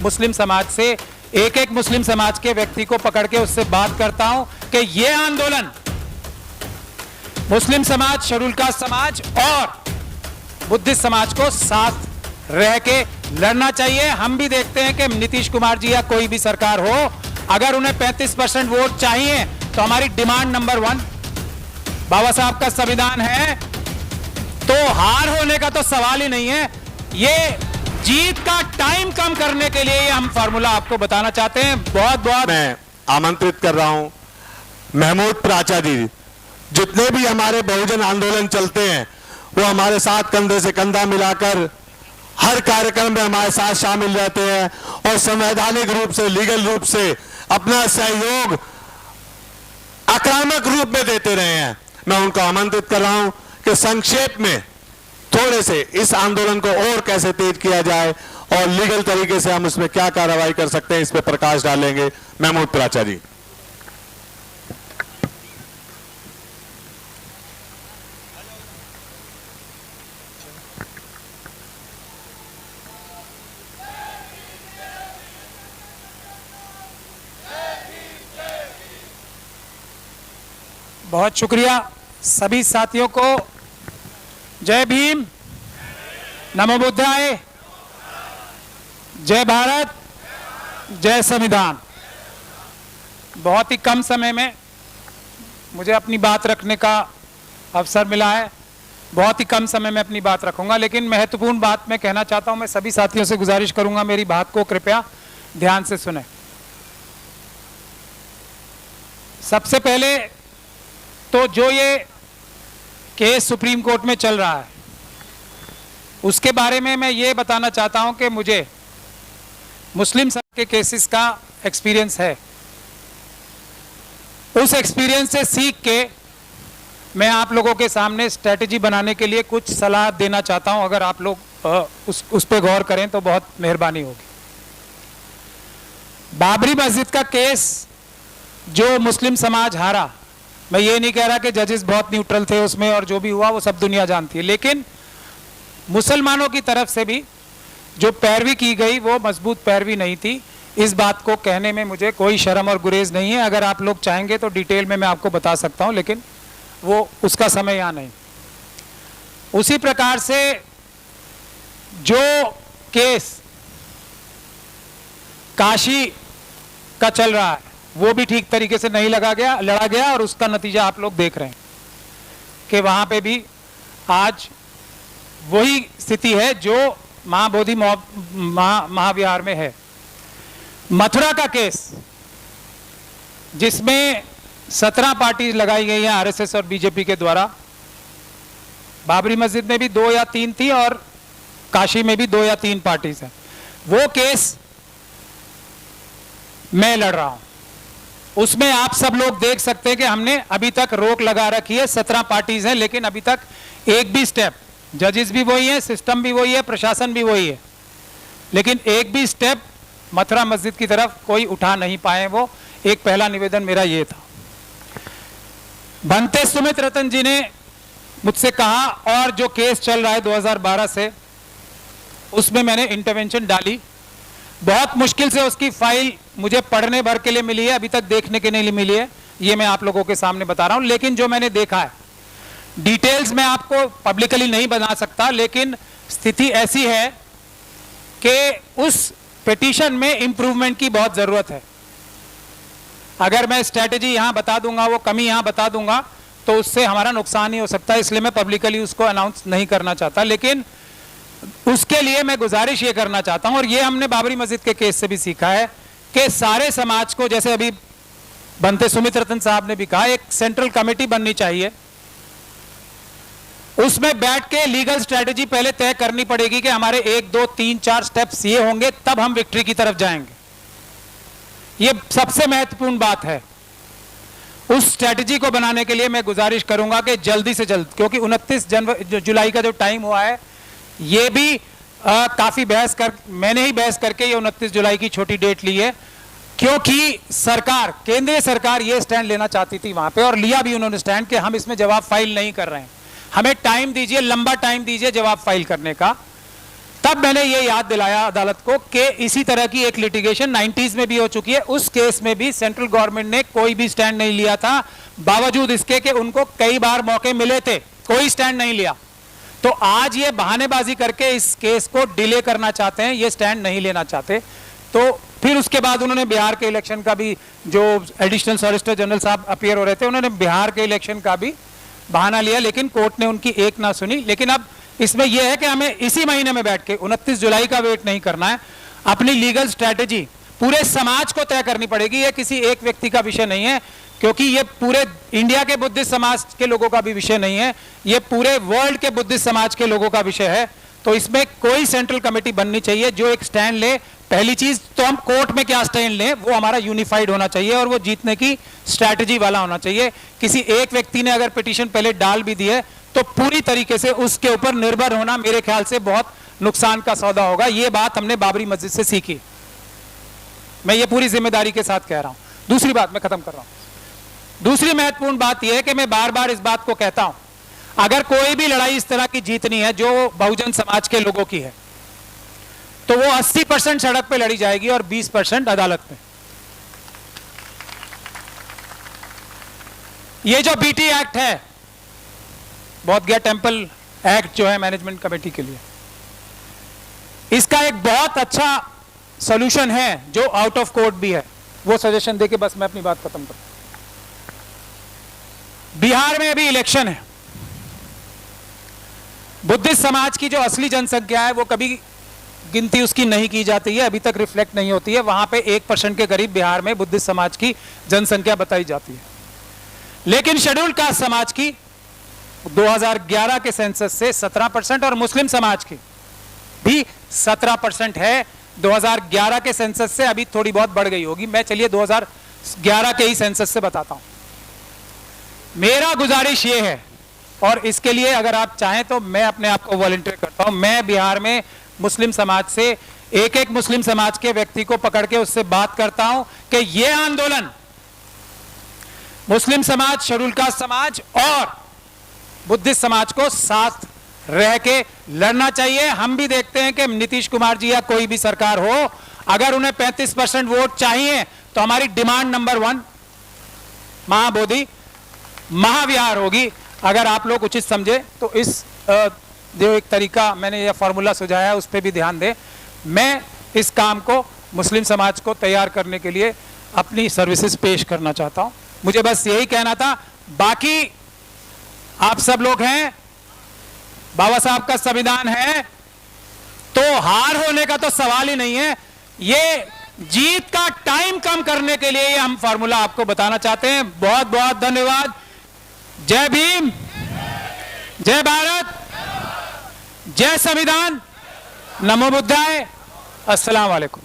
मुस्लिम समाज से एक एक मुस्लिम समाज के व्यक्ति को पकड़ के उससे बात करता हूं कि यह आंदोलन मुस्लिम समाज, शेड्यूल कास्ट समाज और बुद्धिस्ट समाज को साथ रह के लड़ना चाहिए। हम भी देखते हैं कि नीतीश कुमार जी या कोई भी सरकार हो, अगर उन्हें 35% वोट चाहिए तो हमारी डिमांड नंबर 1 बाबा साहब का संविधान है, तो हार होने का तो सवाल ही नहीं है। ये जीत का टाइम कम करने के लिए हम फार्मूला आपको बताना चाहते हैं। बहुत बहुत मैं आमंत्रित कर रहा हूं महमूद प्राचा जी, जितने भी हमारे बहुजन आंदोलन चलते हैं वो हमारे साथ कंधे से कंधा मिलाकर हर कार्यक्रम में हमारे साथ शामिल रहते हैं और संवैधानिक रूप से, लीगल रूप से अपना सहयोग आक्रामक रूप में देते रहे हैं। मैं उनको आमंत्रित कर रहा हूं कि संक्षेप में थोड़े से इस आंदोलन को और कैसे तेज किया जाए और लीगल तरीके से हम उसमें क्या कार्रवाई कर सकते हैं, इस पर प्रकाश डालेंगे महमूद प्राचा जी। बहुत शुक्रिया सभी साथियों को। जय भीम, नमो बुद्धाय, जय भारत, जय संविधान। बहुत ही कम समय में मुझे अपनी बात रखने का अवसर मिला है। बहुत ही कम समय में अपनी बात रखूंगा, लेकिन महत्वपूर्ण बात मैं कहना चाहता हूं। मैं सभी साथियों से गुजारिश करूंगा मेरी बात को कृपया ध्यान से सुने। सबसे पहले तो जो ये केस सुप्रीम कोर्ट में चल रहा है उसके बारे में मैं ये बताना चाहता हूं कि मुझे मुस्लिम समाज के केसेस का एक्सपीरियंस है। उस एक्सपीरियंस से सीख के मैं आप लोगों के सामने स्ट्रेटजी बनाने के लिए कुछ सलाह देना चाहता हूं। अगर आप लोग उस पर गौर करें तो बहुत मेहरबानी होगी। बाबरी मस्जिद का केस जो मुस्लिम समाज हारा, मैं ये नहीं कह रहा कि जजेस बहुत न्यूट्रल थे उसमें और जो भी हुआ वो सब दुनिया जानती है, लेकिन मुसलमानों की तरफ से भी जो पैरवी की गई वो मजबूत पैरवी नहीं थी। इस बात को कहने में मुझे कोई शर्म और गुरेज नहीं है। अगर आप लोग चाहेंगे तो डिटेल में मैं आपको बता सकता हूं, लेकिन वो उसका समय यहाँ नहीं। उसी प्रकार से जो केस काशी का चल रहा है वो भी ठीक तरीके से नहीं लड़ा गया और उसका नतीजा आप लोग देख रहे हैं कि वहां पे भी आज वही स्थिति है जो महाबोधि महाविहार में है। मथुरा का केस जिसमें 17 पार्टी लगाई गई हैं आरएसएस और बीजेपी के द्वारा, बाबरी मस्जिद में भी 2 या 3 थी और काशी में भी 2 या 3 पार्टीज हैं। वो केस मैं लड़ रहा हूं। उसमें आप सब लोग देख सकते हैं कि हमने अभी तक रोक लगा रखी है। 17 पार्टीज हैं, लेकिन अभी तक एक भी स्टेप, जजेस भी वही है, सिस्टम भी वही है, प्रशासन भी वही है, लेकिन एक भी स्टेप मथुरा मस्जिद की तरफ कोई उठा नहीं पाए। वो एक पहला निवेदन मेरा ये था। बनते सुमित रतन जी ने मुझसे कहा, और जो केस चल रहा है 2012 से, उसमें मैंने इंटरवेंशन डाली। बहुत मुश्किल से उसकी फाइल मुझे पढ़ने भर के लिए मिली है, अभी तक देखने के लिए मिली है। ये मैं आप लोगों के सामने बता रहा हूं, लेकिन जो मैंने देखा है, डिटेल्स मैं आपको पब्लिकली नहीं बता सकता, लेकिन स्थिति ऐसी है कि उस पिटीशन में इंप्रूवमेंट की बहुत जरूरत है। अगर मैं स्ट्रेटेजी यहां बता दूंगा, वो कमी यहां बता दूंगा, तो उससे हमारा नुकसान ही हो सकता है। इसलिए मैं पब्लिकली उसको अनाउंस नहीं करना चाहता, लेकिन उसके लिए मैं गुजारिश ये करना चाहता हूं, और ये हमने बाबरी मस्जिद के केस से भी सीखा है कि सारे समाज को, जैसे अभी बनते सुमित रतन साहब ने भी कहा, एक सेंट्रल कमेटी बननी चाहिए। उसमें बैठ के लीगल स्ट्रेटेजी पहले तय करनी पड़ेगी कि हमारे 1, 2, 3, 4 स्टेप्स ये होंगे, तब हम विक्ट्री की तरफ जाएंगे। ये सबसे महत्वपूर्ण बात है। उस स्ट्रेटेजी को बनाने के लिए मैं गुजारिश करूंगा कि जल्दी से जल्द, क्योंकि 29 जुलाई का जो टाइम हुआ है, ये भी काफी मैंने ही बहस करके ये 29 जुलाई की छोटी डेट ली है, क्योंकि सरकार, केंद्रीय सरकार ये स्टैंड लेना चाहती थी वहां पे, और लिया भी उन्होंने स्टैंड कि हम इसमें जवाब फाइल नहीं कर रहे हैं, हमें टाइम दीजिए, लंबा टाइम दीजिए जवाब फाइल करने का। तब मैंने ये याद दिलाया अदालत को कि इसी तरह की एक लिटिगेशन 90s में भी हो चुकी है, उस केस में भी सेंट्रल गवर्नमेंट ने कोई भी स्टैंड नहीं लिया था, बावजूद इसके कि उनको कई बार मौके मिले थे, कोई स्टैंड नहीं लिया। तो आज ये बहानेबाजी करके इस केस को डिले करना चाहते हैं, ये स्टैंड नहीं लेना चाहते। तो फिर उसके बाद उन्होंने बिहार के इलेक्शन का भी, जो एडिशनल सॉलिसिटर जनरल साहब अपीयर हो रहे थे, उन्होंने बिहार के इलेक्शन का भी बहाना लिया, लेकिन कोर्ट ने उनकी एक ना सुनी। लेकिन अब इसमें यह है कि हमें इसी महीने में बैठ के 29 जुलाई का वेट नहीं करना है, अपनी लीगल स्ट्रैटेजी पूरे समाज को तय करनी पड़ेगी। यह किसी एक व्यक्ति का विषय नहीं है, क्योंकि यह पूरे इंडिया के बुद्धिस्ट समाज के लोगों का भी विषय नहीं है, यह पूरे वर्ल्ड के बुद्धिस्ट समाज के लोगों का विषय है। तो इसमें कोई सेंट्रल कमेटी बननी चाहिए जो एक स्टैंड ले। पहली चीज तो हम कोर्ट में क्या स्टैंड लें, वो हमारा यूनिफाइड होना चाहिए और वो जीतने की स्ट्रैटेजी वाला होना चाहिए। किसी एक व्यक्ति ने अगर पिटीशन पहले डाल भी दी है तो पूरी तरीके से उसके ऊपर निर्भर होना मेरे ख्याल से बहुत नुकसान का सौदा होगा। ये बात हमने बाबरी मस्जिद से सीखी, मैं ये पूरी जिम्मेदारी के साथ कह रहा हूं। दूसरी बात मैं खत्म कर रहा हूं। दूसरी महत्वपूर्ण बात यह है कि मैं बार बार इस बात को कहता हूं, अगर कोई भी लड़ाई इस तरह की जीतनी है जो बहुजन समाज के लोगों की है, तो वो 80% सड़क पे लड़ी जाएगी और 20% अदालत में। ये जो बीटी एक्ट है, बोध गया टेम्पल एक्ट जो है मैनेजमेंट कमेटी के लिए, इसका एक बहुत अच्छा सॉल्यूशन है जो आउट ऑफ कोर्ट भी है। वो सजेशन देके बस मैं अपनी बात खत्म करूं। बिहार में अभी इलेक्शन है, बुद्धिस्ट समाज की जो असली जनसंख्या है वो कभी गिनती उसकी नहीं की जाती है, अभी तक रिफ्लेक्ट नहीं होती है। वहां पे 1% के करीब बिहार में बुद्धिस्ट समाज की जनसंख्या बताई जाती है, लेकिन शेड्यूल कास्ट समाज की 2011 के सेंसस से 17% और मुस्लिम समाज की भी 17% है। 2011 के सेंसस से अभी थोड़ी बहुत बढ़ गई होगी, मैं चलिए 2011 के ही सेंसस से बताता हूं। मेरा गुजारिश ये है, और इसके लिए अगर आप चाहें तो मैं अपने आप को वॉलंटियर करता हूं, मैं बिहार में मुस्लिम समाज से एक एक मुस्लिम समाज के व्यक्ति को पकड़ के उससे बात करता हूं कि यह आंदोलन मुस्लिम समाज, शेड्यूल कास्ट समाज और बुद्धिस्ट समाज को साथ रह के लड़ना चाहिए। हम भी देखते हैं कि नीतीश कुमार जी या कोई भी सरकार हो, अगर उन्हें 35% वोट चाहिए तो हमारी डिमांड नंबर 1 महाबोधि महाविहार होगी। अगर आप लोग उचित समझे तो इस जो एक तरीका मैंने यह फॉर्मूला सुझाया है उस पर भी ध्यान दें। मैं इस काम को मुस्लिम समाज को तैयार करने के लिए अपनी सर्विसेज पेश करना चाहता हूं। मुझे बस यही कहना था, बाकी आप सब लोग हैं, बाबा साहब का संविधान है, तो हार होने का तो सवाल ही नहीं है। ये जीत का टाइम कम करने के लिए हम फॉर्मूला आपको बताना चाहते हैं। बहुत बहुत धन्यवाद। जय भीम, जय भारत, जय संविधान, नमो बुद्धाय, अस्सलाम वालेकुम।